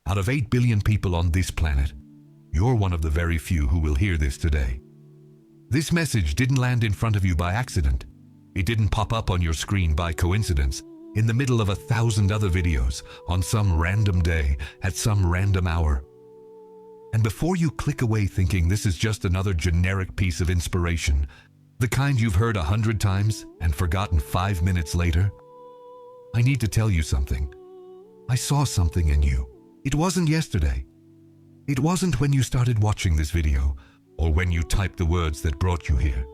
Out of 8 billion people on this planet, you're one of the very few who will hear this today. This message didn't land in front of you by accident. It didn't pop up on your screen by coincidence, in the middle of 1,000 other videos, on some random day, at some random hour. And before you click away thinking this is just another generic piece of inspiration, the kind you've heard 100 times and forgotten 5 minutes later, I need to tell you something. I saw something in you. It wasn't yesterday. It wasn't when you started watching this video, or when you typed the words that brought you here.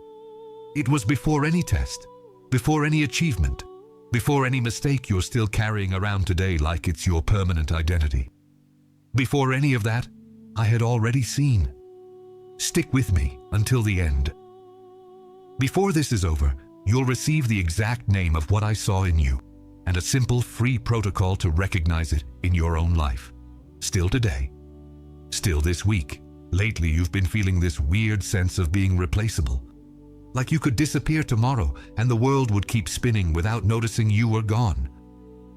It was before any test, before any achievement, before any mistake you're still carrying around today like it's your permanent identity. Before any of that, I had already seen. Stick with me until the end. Before this is over, you'll receive the exact name of what I saw in you, and a simple free protocol to recognize it in your own life. Still today. Still this week. Lately you've been feeling this weird sense of being replaceable. Like you could disappear tomorrow and the world would keep spinning without noticing you were gone.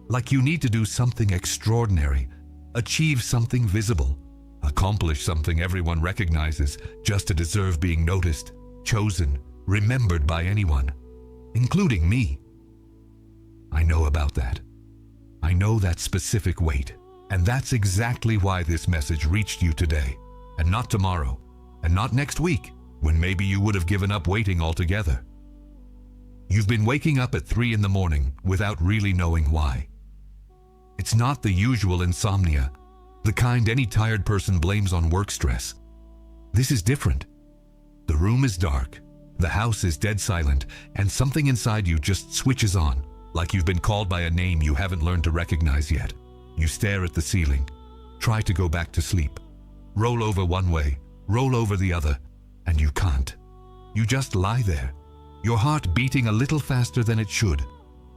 Like you need to do something extraordinary, achieve something visible, accomplish something everyone recognizes just to deserve being noticed, chosen, remembered by anyone, including me. I know about that. I know that specific weight, and that's exactly why this message reached you today, and not tomorrow, and not next week, when maybe you would have given up waiting altogether. You've been waking up at 3 in the morning without really knowing why. It's not the usual insomnia, the kind any tired person blames on work stress. This is different. The room is dark, the house is dead silent, and something inside you just switches on, like you've been called by a name you haven't learned to recognize yet. You stare at the ceiling, try to go back to sleep, roll over one way, roll over the other, and you can't. You just lie there, your heart beating a little faster than it should,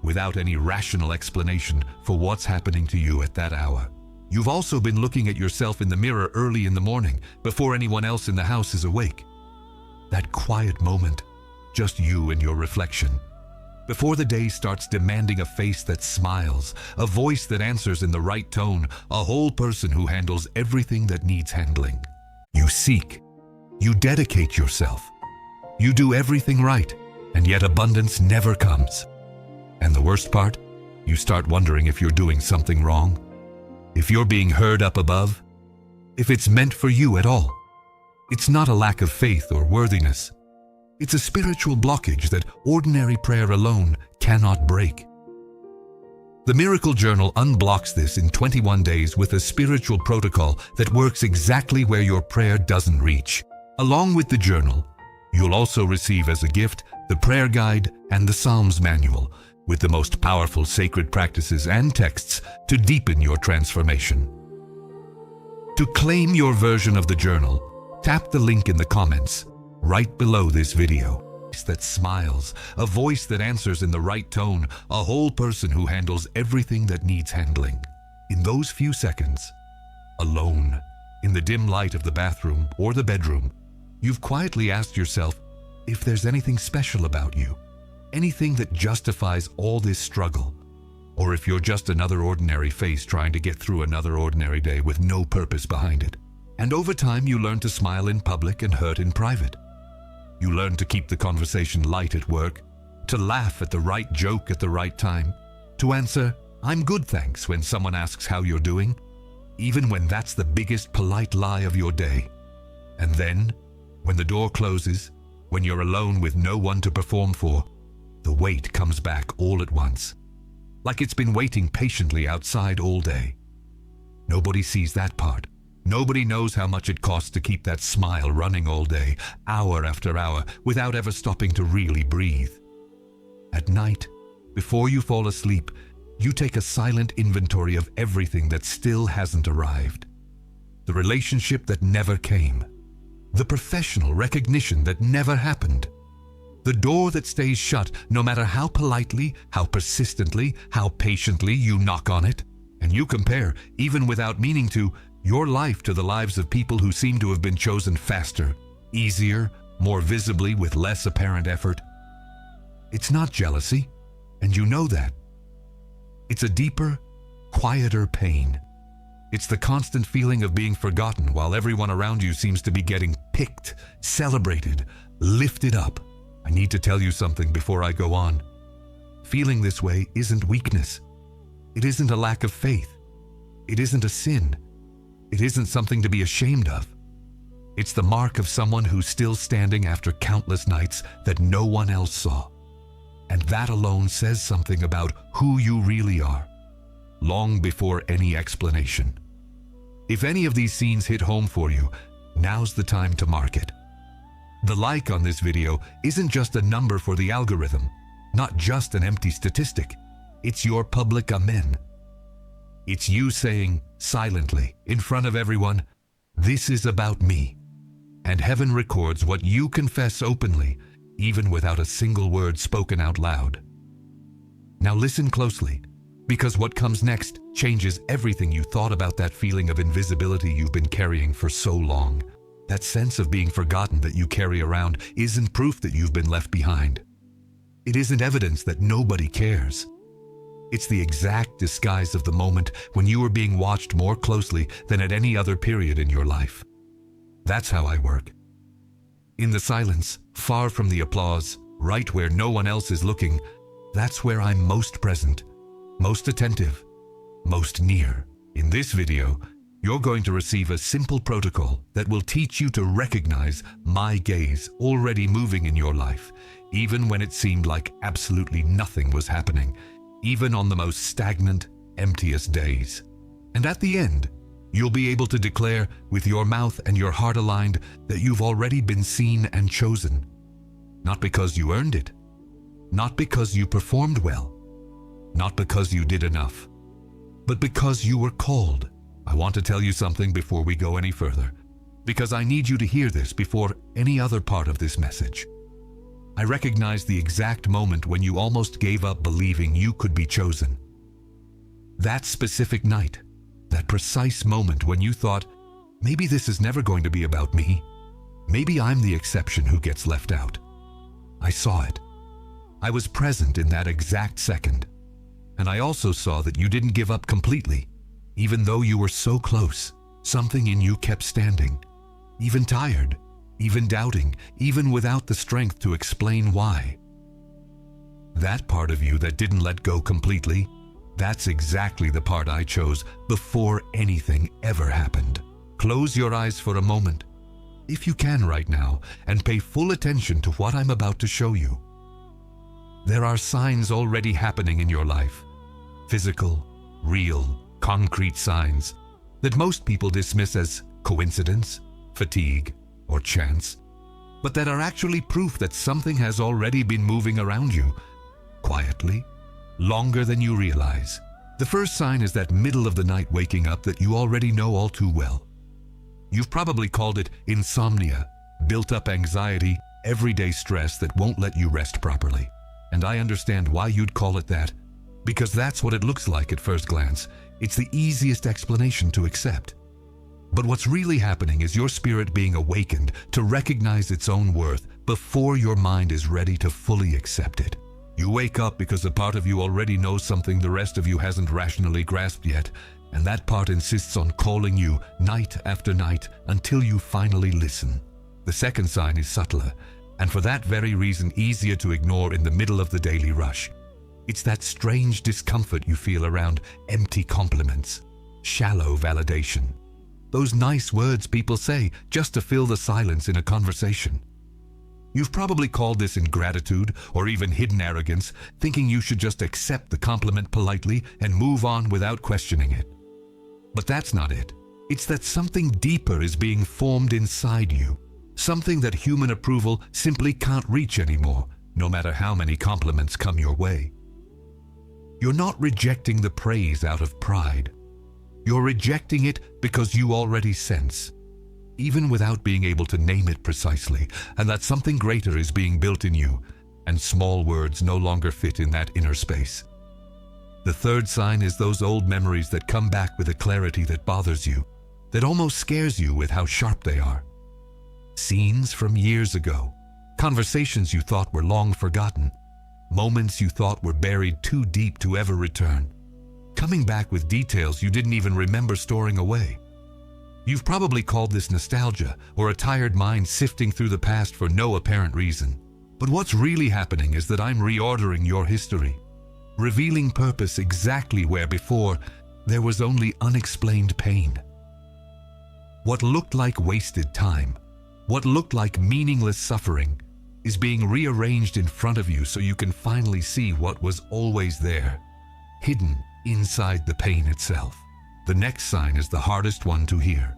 without any rational explanation for what's happening to you at that hour. You've also been looking at yourself in the mirror early in the morning, before anyone else in the house is awake. That quiet moment, just you and your reflection. Before the day starts demanding a face that smiles, a voice that answers in the right tone, a whole person who handles everything that needs handling. You seek. You dedicate yourself. You do everything right, and yet abundance never comes. And the worst part? You start wondering if you're doing something wrong, if you're being heard up above, if it's meant for you at all. It's not a lack of faith or worthiness. It's a spiritual blockage that ordinary prayer alone cannot break. The Miracle Journal unblocks this in 21 days with a spiritual protocol that works exactly where your prayer doesn't reach. Along with the journal, you'll also receive as a gift the prayer guide and the Psalms manual, with the most powerful sacred practices and texts to deepen your transformation. To claim your version of the journal, tap the link in the comments right below this video. A voice that smiles, a voice that answers in the right tone, a whole person who handles everything that needs handling. In those few seconds, alone, in the dim light of the bathroom or the bedroom, you've quietly asked yourself if there's anything special about you, anything that justifies all this struggle, or if you're just another ordinary face trying to get through another ordinary day with no purpose behind it. And over time, you learn to smile in public and hurt in private. You learn to keep the conversation light at work, to laugh at the right joke at the right time, to answer, "I'm good, thanks," when someone asks how you're doing, even when that's the biggest polite lie of your day. And then, when the door closes, when you're alone with no one to perform for, the weight comes back all at once, like it's been waiting patiently outside all day. Nobody sees that part. Nobody knows how much it costs to keep that smile running all day, hour after hour, without ever stopping to really breathe. At night, before you fall asleep, you take a silent inventory of everything that still hasn't arrived. The relationship that never came. The professional recognition that never happened. The door that stays shut no matter how politely, how persistently, how patiently you knock on it. And you compare, even without meaning to, your life to the lives of people who seem to have been chosen faster, easier, more visibly with less apparent effort. It's not jealousy, and you know that. It's a deeper, quieter pain. It's the constant feeling of being forgotten while everyone around you seems to be getting picked, celebrated, lifted up. I need to tell you something before I go on. Feeling this way isn't weakness. It isn't a lack of faith. It isn't a sin. It isn't something to be ashamed of. It's the mark of someone who's still standing after countless nights that no one else saw. And that alone says something about who you really are, long before any explanation. If any of these scenes hit home for you, now's the time to mark it. The like on this video isn't just a number for the algorithm, not just an empty statistic. It's your public amen. It's you saying, silently, in front of everyone, "This is about me." And heaven records what you confess openly, even without a single word spoken out loud. Now listen closely, because what comes next changes everything you thought about that feeling of invisibility you've been carrying for so long. That sense of being forgotten that you carry around isn't proof that you've been left behind. It isn't evidence that nobody cares. It's the exact disguise of the moment when you were being watched more closely than at any other period in your life. That's how I work. In the silence, far from the applause, right where no one else is looking, that's where I'm most present, most attentive, most near. In this video, you're going to receive a simple protocol that will teach you to recognize my gaze already moving in your life, even when it seemed like absolutely nothing was happening, even on the most stagnant, emptiest days. And at the end, you'll be able to declare with your mouth and your heart aligned that you've already been seen and chosen. Not because you earned it, not because you performed well, not because you did enough, but because you were called. I want to tell you something before we go any further, because I need you to hear this before any other part of this message. I recognize the exact moment when you almost gave up believing you could be chosen. That specific night, that precise moment when you thought, maybe this is never going to be about me. Maybe I'm the exception who gets left out. I saw it. I was present in that exact second. And I also saw that you didn't give up completely. Even though you were so close, something in you kept standing. Even tired, even doubting, even without the strength to explain why. That part of you that didn't let go completely, that's exactly the part I chose before anything ever happened. Close your eyes for a moment, if you can right now, and pay full attention to what I'm about to show you. There are signs already happening in your life. Physical, real, concrete signs that most people dismiss as coincidence, fatigue, or chance, but that are actually proof that something has already been moving around you, quietly, longer than you realize. The first sign is that middle of the night waking up that you already know all too well. You've probably called it insomnia, built-up anxiety, everyday stress that won't let you rest properly. And I understand why you'd call it that, because that's what it looks like at first glance. It's the easiest explanation to accept. But what's really happening is your spirit being awakened to recognize its own worth before your mind is ready to fully accept it. You wake up because a part of you already knows something the rest of you hasn't rationally grasped yet, and that part insists on calling you night after night until you finally listen. The second sign is subtler, and for that very reason easier to ignore in the middle of the daily rush. It's that strange discomfort you feel around empty compliments, shallow validation. Those nice words people say just to fill the silence in a conversation. You've probably called this ingratitude or even hidden arrogance, thinking you should just accept the compliment politely and move on without questioning it. But that's not it. It's that something deeper is being formed inside you, something that human approval simply can't reach anymore, no matter how many compliments come your way. You're not rejecting the praise out of pride. You're rejecting it because you already sense, even without being able to name it precisely, and that something greater is being built in you, and small words no longer fit in that inner space. The third sign is those old memories that come back with a clarity that bothers you, that almost scares you with how sharp they are. Scenes from years ago, conversations you thought were long forgotten, moments you thought were buried too deep to ever return. coming back with details you didn't even remember storing away. You've probably called this nostalgia or a tired mind sifting through the past for no apparent reason. But what's really happening is that I'm reordering your history, revealing purpose exactly where before there was only unexplained pain. What looked like wasted time, what looked like meaningless suffering, is being rearranged in front of you so you can finally see what was always there, hidden inside the pain itself. The next sign is the hardest one to hear.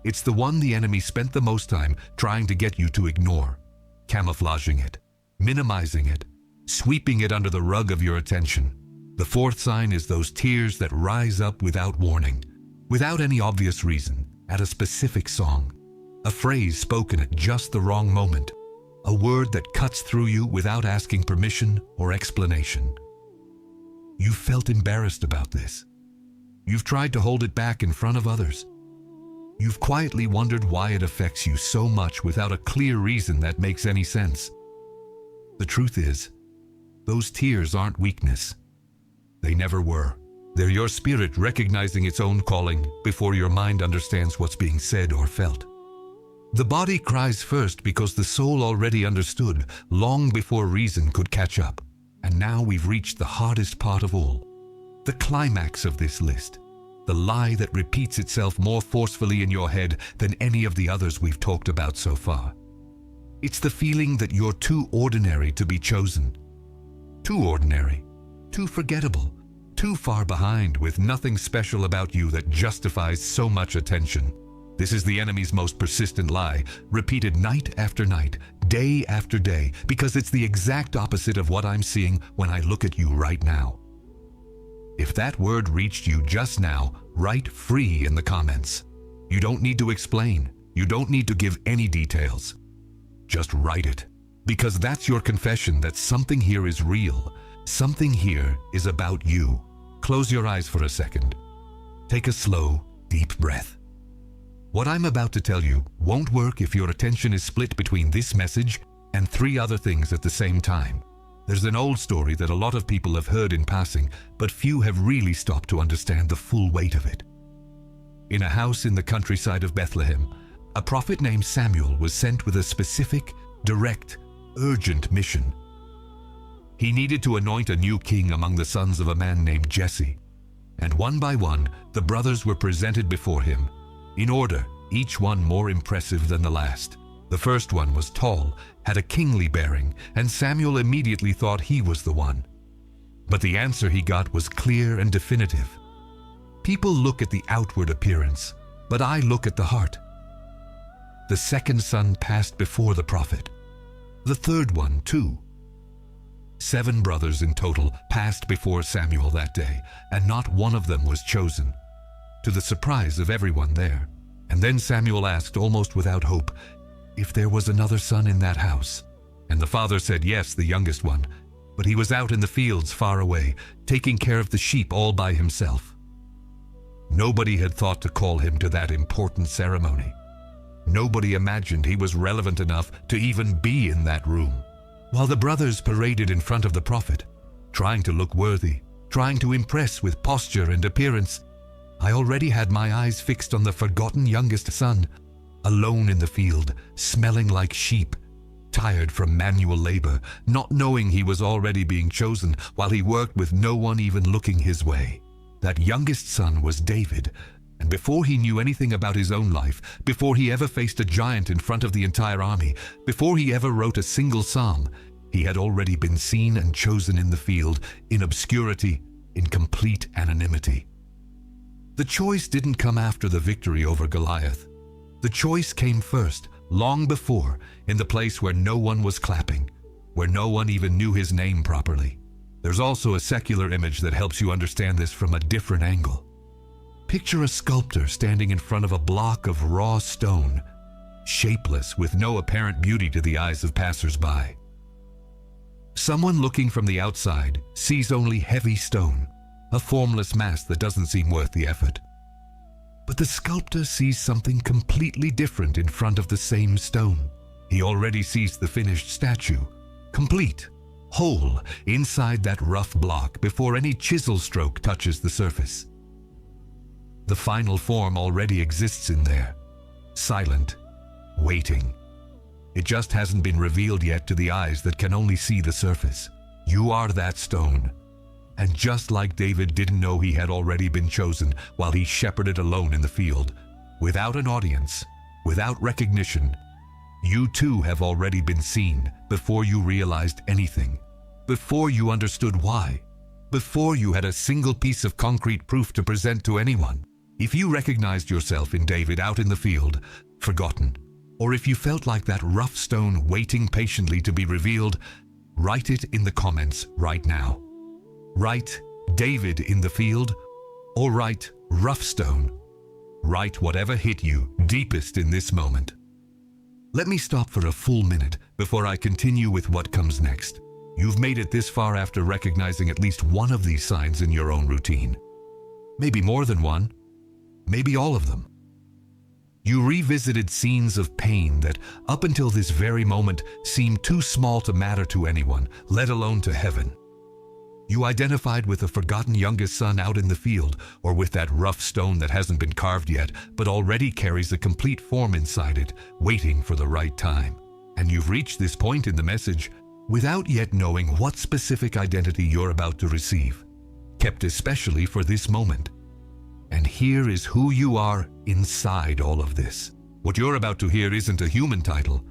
It's the one the enemy spent the most time trying to get you to ignore, camouflaging it, minimizing it, sweeping it under the rug of your attention. The fourth sign is those tears that rise up without warning, without any obvious reason, at a specific song, a phrase spoken at just the wrong moment, a word that cuts through you without asking permission or explanation. You've felt embarrassed about this. You've tried to hold it back in front of others. You've quietly wondered why it affects you so much without a clear reason that makes any sense. The truth is, those tears aren't weakness. They never were. They're your spirit recognizing its own calling before your mind understands what's being said or felt. The body cries first because the soul already understood long before reason could catch up. And now we've reached the hardest part of all, the climax of this list, the lie that repeats itself more forcefully in your head than any of the others we've talked about so far. It's the feeling that you're too ordinary to be chosen. Too ordinary, too forgettable, too far behind with nothing special about you that justifies so much attention. This is the enemy's most persistent lie, repeated night after night, day after day, because it's the exact opposite of what I'm seeing when I look at you right now. If that word reached you just now, write free in the comments. You don't need to explain. You don't need to give any details. Just write it, because that's your confession that something here is real. Something here is about you. Close your eyes for a second. Take a slow, deep breath. What I'm about to tell you won't work if your attention is split between this message and 3 other things at the same time. There's an old story that a lot of people have heard in passing, but few have really stopped to understand the full weight of it. In a house in the countryside of Bethlehem, a prophet named Samuel was sent with a specific, direct, urgent mission. He needed to anoint a new king among the sons of a man named Jesse, and one by one, the brothers were presented before him, in order, each one more impressive than the last. The first one was tall, had a kingly bearing, and Samuel immediately thought he was the one. But the answer he got was clear and definitive. People look at the outward appearance, but I look at the heart. The second son passed before the prophet. The third one, too. 7 brothers in total passed before Samuel that day, and not one of them was chosen, to the surprise of everyone there. And then Samuel asked, almost without hope, if there was another son in that house. And the father said yes, the youngest one, but he was out in the fields far away, taking care of the sheep all by himself. Nobody had thought to call him to that important ceremony. Nobody imagined he was relevant enough to even be in that room. While the brothers paraded in front of the prophet, trying to look worthy, trying to impress with posture and appearance, I already had my eyes fixed on the forgotten youngest son, alone in the field, smelling like sheep, tired from manual labor, not knowing he was already being chosen while he worked with no one even looking his way. That youngest son was David, and before he knew anything about his own life, before he ever faced a giant in front of the entire army, before he ever wrote a single psalm, he had already been seen and chosen in the field, in obscurity, in complete anonymity. The choice didn't come after the victory over Goliath. The choice came first, long before, in the place where no one was clapping, where no one even knew his name properly. There's also a secular image that helps you understand this from a different angle. Picture a sculptor standing in front of a block of raw stone, shapeless with no apparent beauty to the eyes of passers-by. Someone looking from the outside sees only heavy stone, a formless mass that doesn't seem worth the effort. But the sculptor sees something completely different in front of the same stone. He already sees the finished statue, complete, whole inside that rough block before any chisel stroke touches the surface. The final form already exists in there, silent, waiting. It just hasn't been revealed yet to the eyes that can only see the surface. You are that stone. And just like David didn't know he had already been chosen while he shepherded alone in the field, without an audience, without recognition, you too have already been seen before you realized anything, before you understood why, before you had a single piece of concrete proof to present to anyone. If you recognized yourself in David out in the field, forgotten, or if you felt like that rough stone waiting patiently to be revealed, write it in the comments right now. Write David in the field, or write rough stone. Write whatever hit you deepest in this moment. Let me stop for a full minute before I continue with what comes next. You've made it this far after recognizing at least one of these signs in your own routine. Maybe more than one. Maybe all of them. You revisited scenes of pain that, up until this very moment, seemed too small to matter to anyone, let alone to heaven. You identified with a forgotten youngest son out in the field, or with that rough stone that hasn't been carved yet, but already carries a complete form inside it, waiting for the right time. And you've reached this point in the message without yet knowing what specific identity you're about to receive, kept especially for this moment. And here is who you are inside all of this. What you're about to hear isn't a human title,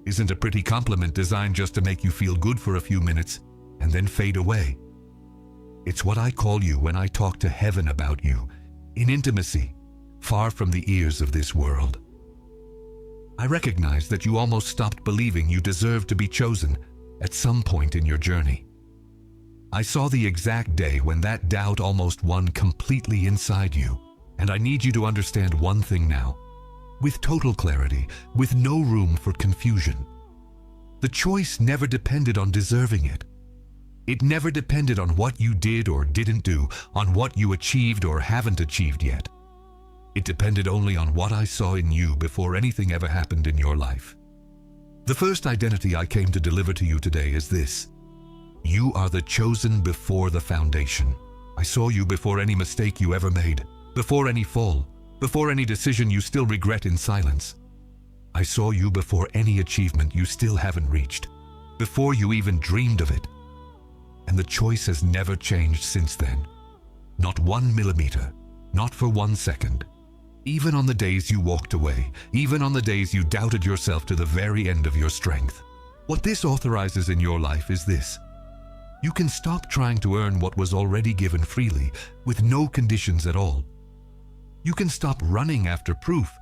isn't a pretty compliment designed just to make you feel good for a few minutes and then fade away. It's what I call you when I talk to heaven about you, in intimacy, far from the ears of this world. I recognize that you almost stopped believing you deserved to be chosen at some point in your journey. I saw the exact day when that doubt almost won completely inside you, and I need you to understand one thing now, with total clarity, with no room for confusion. The choice never depended on deserving it. It never depended on what you did or didn't do, on what you achieved or haven't achieved yet. It depended only on what I saw in you before anything ever happened in your life. The first identity I came to deliver to you today is this. You are the chosen before the foundation. I saw you before any mistake you ever made, before any fall, before any decision you still regret in silence. I saw you before any achievement you still haven't reached, before you even dreamed of it. And the choice has never changed since then. Not 1 millimeter, not for 1 second. Even on the days you walked away, even on the days you doubted yourself to the very end of your strength. What this authorizes in your life is this. You can stop trying to earn what was already given freely, with no conditions at all. You can stop running after proof,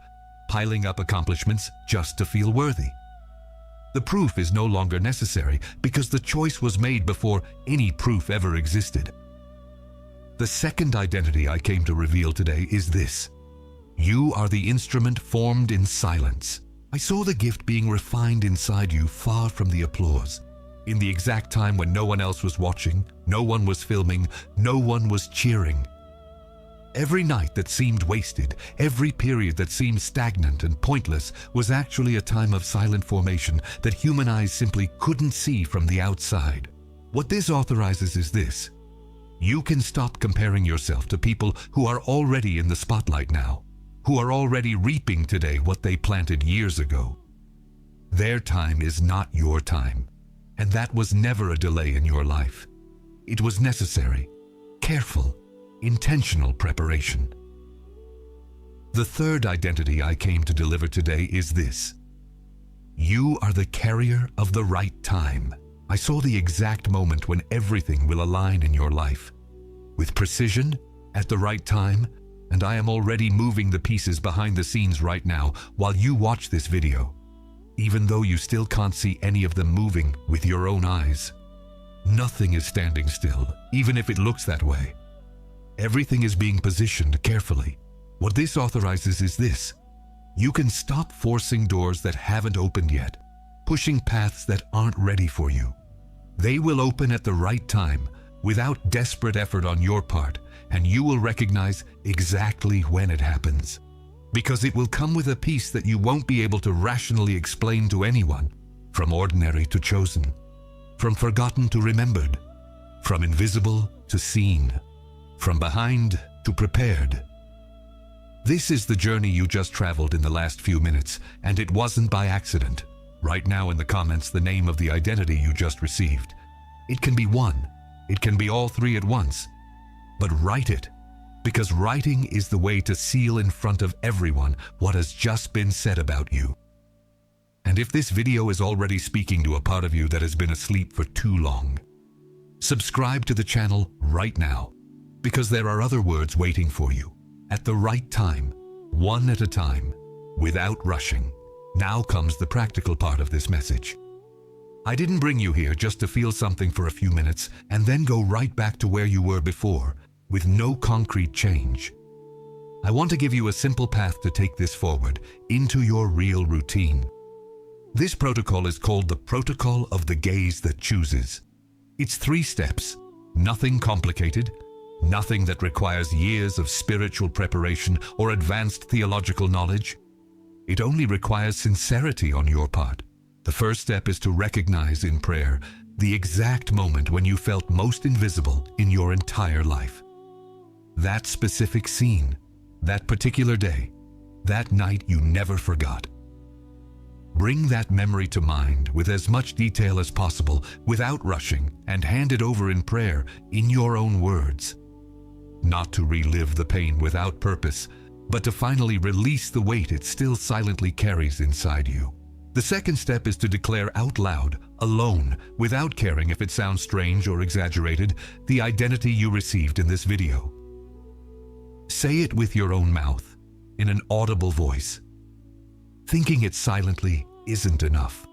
piling up accomplishments just to feel worthy. The proof is no longer necessary because the choice was made before any proof ever existed. The second identity I came to reveal today is this. You are the instrument formed in silence. I saw the gift being refined inside you far from the applause. In the exact time when no one else was watching, no one was filming, no one was cheering. Every night that seemed wasted, every period that seemed stagnant and pointless was actually a time of silent formation that human eyes simply couldn't see from the outside. What this authorizes is this. You can stop comparing yourself to people who are already in the spotlight now, who are already reaping today what they planted years ago. Their time is not your time, and that was never a delay in your life. It was necessary, careful, intentional preparation. The third identity I came to deliver today is this. You are the carrier of the right time. I saw the exact moment when everything will align in your life. With precision, at the right time, and I am already moving the pieces behind the scenes right now while you watch this video, even though you still can't see any of them moving with your own eyes. Nothing is standing still, even if it looks that way. Everything is being positioned carefully. What this authorizes is this. You can stop forcing doors that haven't opened yet, pushing paths that aren't ready for you. They will open at the right time, without desperate effort on your part, and you will recognize exactly when it happens. Because it will come with a peace that you won't be able to rationally explain to anyone, from ordinary to chosen, from forgotten to remembered, from invisible to seen, from behind to prepared. This is the journey you just traveled in the last few minutes, and it wasn't by accident. Write now in the comments the name of the identity you just received. It can be one, it can be all three at once, but write it, because writing is the way to seal in front of everyone what has just been said about you. And if this video is already speaking to a part of you that has been asleep for too long, subscribe to the channel right now, because there are other words waiting for you, at the right time, one at a time, without rushing. Now comes the practical part of this message. I didn't bring you here just to feel something for a few minutes and then go right back to where you were before, with no concrete change. I want to give you a simple path to take this forward into your real routine. This protocol is called the Protocol of the Gaze That Chooses. It's 3 steps, nothing complicated, nothing that requires years of spiritual preparation or advanced theological knowledge. It only requires sincerity on your part. The first step is to recognize in prayer the exact moment when you felt most invisible in your entire life. That specific scene, that particular day, that night you never forgot. Bring that memory to mind with as much detail as possible without rushing, and hand it over in prayer in your own words. Not to relive the pain without purpose, but to finally release the weight it still silently carries inside you. The second step is to declare out loud, alone, without caring if it sounds strange or exaggerated, the identity you received in this video. Say it with your own mouth, in an audible voice. Thinking it silently isn't enough.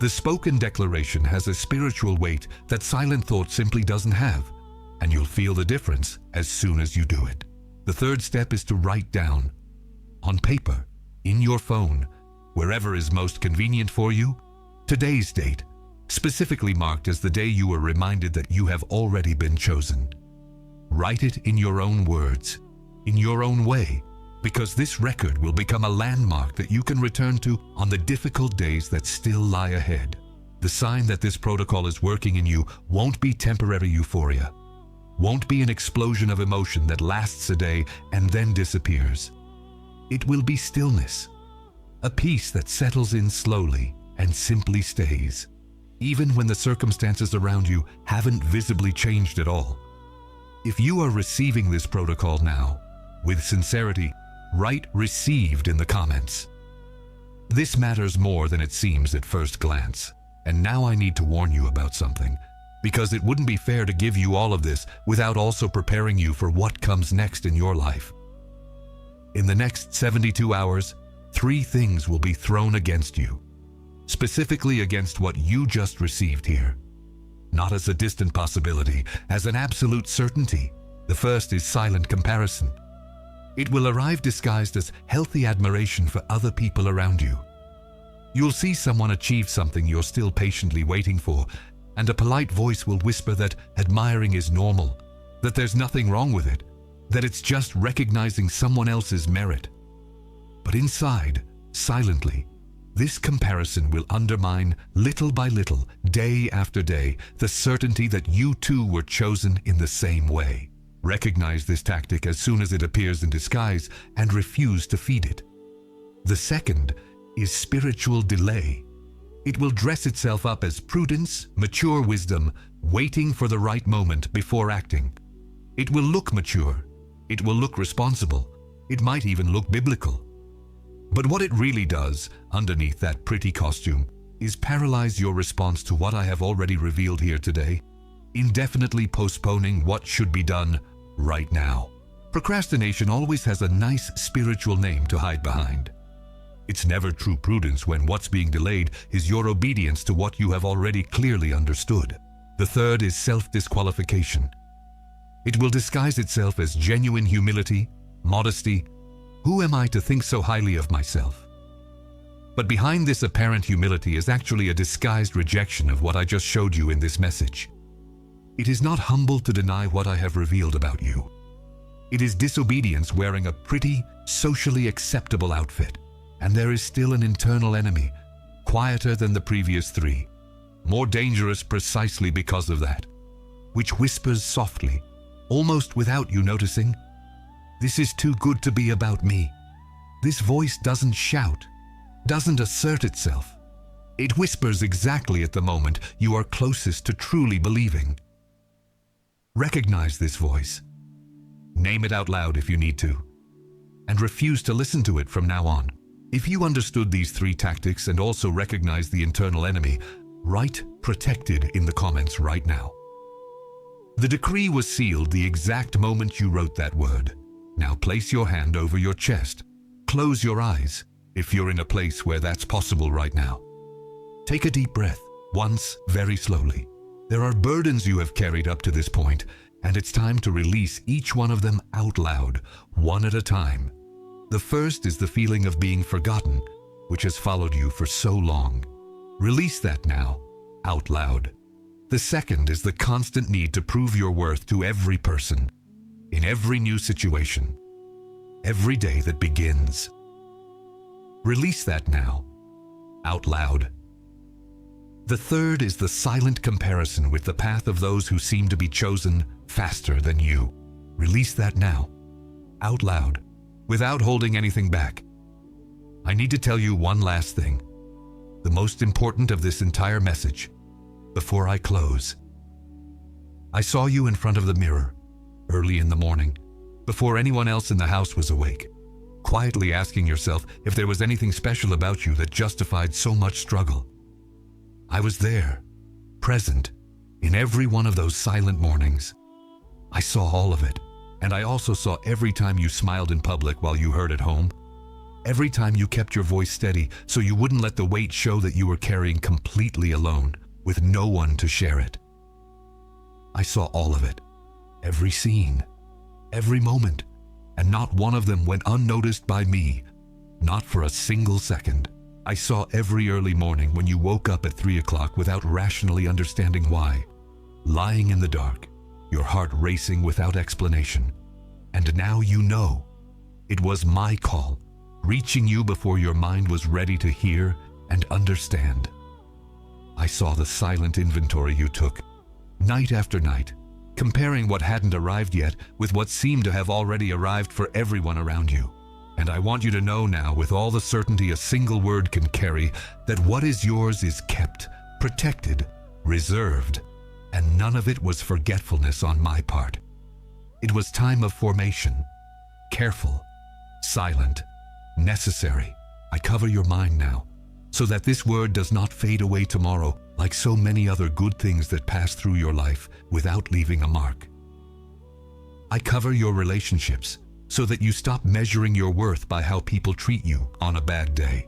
The spoken declaration has a spiritual weight that silent thought simply doesn't have, and you'll feel the difference as soon as you do it. The third step is to write down, on paper, in your phone, wherever is most convenient for you, today's date, specifically marked as the day you were reminded that you have already been chosen. Write it in your own words, in your own way, because this record will become a landmark that you can return to on the difficult days that still lie ahead. The sign that this protocol is working in you won't be temporary euphoria, won't be an explosion of emotion that lasts a day and then disappears. It will be stillness, a peace that settles in slowly and simply stays, even when the circumstances around you haven't visibly changed at all. If you are receiving this protocol now, with sincerity, write "received" in the comments. This matters more than it seems at first glance. And now I need to warn you about something, because it wouldn't be fair to give you all of this without also preparing you for what comes next in your life. In the next 72 hours, 3 things will be thrown against you, specifically against what you just received here. Not as a distant possibility, as an absolute certainty. The first is silent comparison. It will arrive disguised as healthy admiration for other people around you. You'll see someone achieve something you're still patiently waiting for, and a polite voice will whisper that admiring is normal, that there's nothing wrong with it, that it's just recognizing someone else's merit. But inside, silently, this comparison will undermine, little by little, day after day, the certainty that you too were chosen in the same way. Recognize this tactic as soon as it appears in disguise and refuse to feed it. The second is spiritual delay. It will dress itself up as prudence, mature wisdom, waiting for the right moment before acting. It will look mature. It will look responsible. It might even look biblical. But what it really does, underneath that pretty costume, is paralyze your response to what I have already revealed here today, indefinitely postponing what should be done right now. Procrastination always has a nice spiritual name to hide behind. It's never true prudence when what's being delayed is your obedience to what you have already clearly understood. The third is self-disqualification. It will disguise itself as genuine humility, modesty. Who am I to think so highly of myself? But behind this apparent humility is actually a disguised rejection of what I just showed you in this message. It is not humble to deny what I have revealed about you. It is disobedience wearing a pretty, socially acceptable outfit. And there is still an internal enemy, quieter than the previous 3, more dangerous precisely because of that, which whispers softly, almost without you noticing, "This is too good to be about me." This voice doesn't shout, doesn't assert itself. It whispers exactly at the moment you are closest to truly believing. Recognize this voice. Name it out loud if you need to, and refuse to listen to it from now on. If you understood these 3 tactics and also recognize the internal enemy, write "protected" in the comments right now. The decree was sealed the exact moment you wrote that word. Now place your hand over your chest. Close your eyes if you're in a place where that's possible right now. Take a deep breath, once, very slowly. There are burdens you have carried up to this point, and it's time to release each one of them out loud, one at a time. The first is the feeling of being forgotten, which has followed you for so long. Release that now, out loud. The second is the constant need to prove your worth to every person, in every new situation, every day that begins. Release that now, out loud. The third is the silent comparison with the path of those who seem to be chosen faster than you. Release that now, out loud, without holding anything back. I need to tell you one last thing, the most important of this entire message, before I close. I saw you in front of the mirror, early in the morning, before anyone else in the house was awake, quietly asking yourself if there was anything special about you that justified so much struggle. I was there, present, in every one of those silent mornings. I saw all of it, and I also saw every time you smiled in public while you hurt at home, every time you kept your voice steady so you wouldn't let the weight show that you were carrying completely alone, with no one to share it. I saw all of it, every scene, every moment, and not one of them went unnoticed by me, not for a single second. I saw every early morning when you woke up at 3 o'clock without rationally understanding why, lying in the dark, your heart racing without explanation. And now you know. It was my call, reaching you before your mind was ready to hear and understand. I saw the silent inventory you took, night after night, comparing what hadn't arrived yet with what seemed to have already arrived for everyone around you. And I want you to know now, with all the certainty a single word can carry, that what is yours is kept, protected, reserved, and none of it was forgetfulness on my part. It was time of formation, careful, silent, necessary. I cover your mind now, so that this word does not fade away tomorrow like so many other good things that pass through your life without leaving a mark. I cover your relationships, so that you stop measuring your worth by how people treat you on a bad day.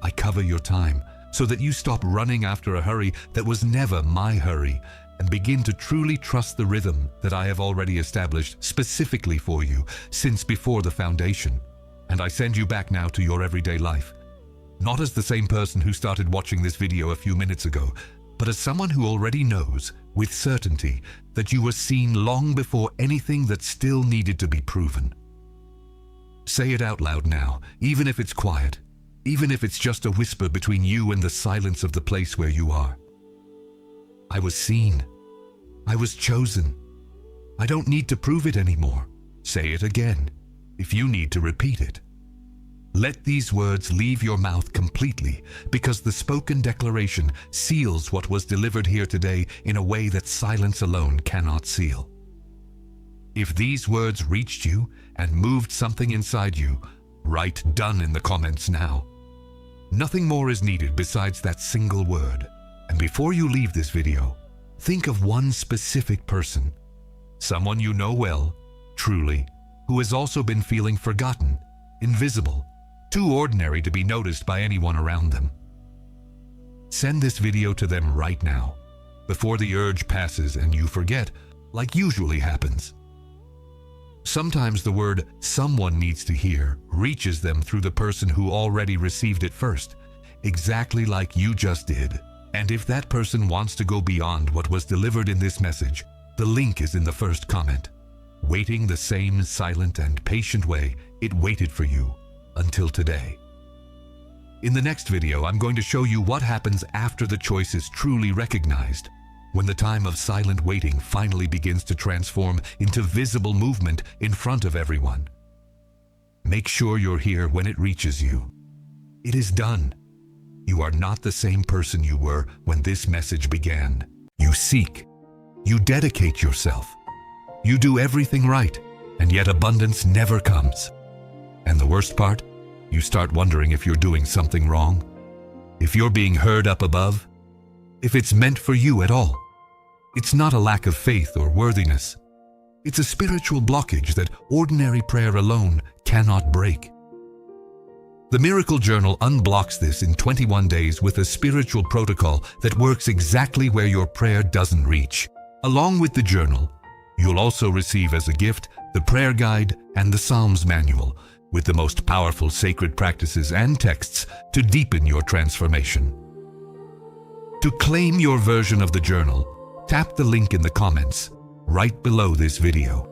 I cover your time, so that you stop running after a hurry that was never my hurry, and begin to truly trust the rhythm that I have already established specifically for you since before the foundation. And I send you back now to your everyday life, not as the same person who started watching this video a few minutes ago, but as someone who already knows with certainty that you were seen long before anything that still needed to be proven. Say it out loud now, even if it's quiet, even if it's just a whisper between you and the silence of the place where you are. I was seen. I was chosen. I don't need to prove it anymore. Say it again, if you need to repeat it. Let these words leave your mouth completely, because the spoken declaration seals what was delivered here today in a way that silence alone cannot seal. If these words reached you and moved something inside you, write "done" in the comments now. Nothing more is needed besides that single word. And before you leave this video, think of one specific person, someone you know well, truly, who has also been feeling forgotten, invisible, too ordinary to be noticed by anyone around them. Send this video to them right now, before the urge passes and you forget, like usually happens. Sometimes the word "someone needs to hear" reaches them through the person who already received it first, exactly like you just did. And if that person wants to go beyond what was delivered in this message, the link is in the first comment. Waiting the same silent and patient way it waited for you until today. In the next video, I'm going to show you what happens after the choice is truly recognized, when the time of silent waiting finally begins to transform into visible movement in front of everyone. Make sure you're here when it reaches you. It is done. You are not the same person you were when this message began. You seek. You dedicate yourself. You do everything right, and yet abundance never comes. And the worst part? You start wondering if you're doing something wrong, if you're being heard up above, if it's meant for you at all. It's not a lack of faith or worthiness. It's a spiritual blockage that ordinary prayer alone cannot break. The Miracle Journal unblocks this in 21 days with a spiritual protocol that works exactly where your prayer doesn't reach. Along with the journal, you'll also receive as a gift the prayer guide and the Psalms manual, with the most powerful sacred practices and texts to deepen your transformation. To claim your version of the journal, tap the link in the comments right below this video.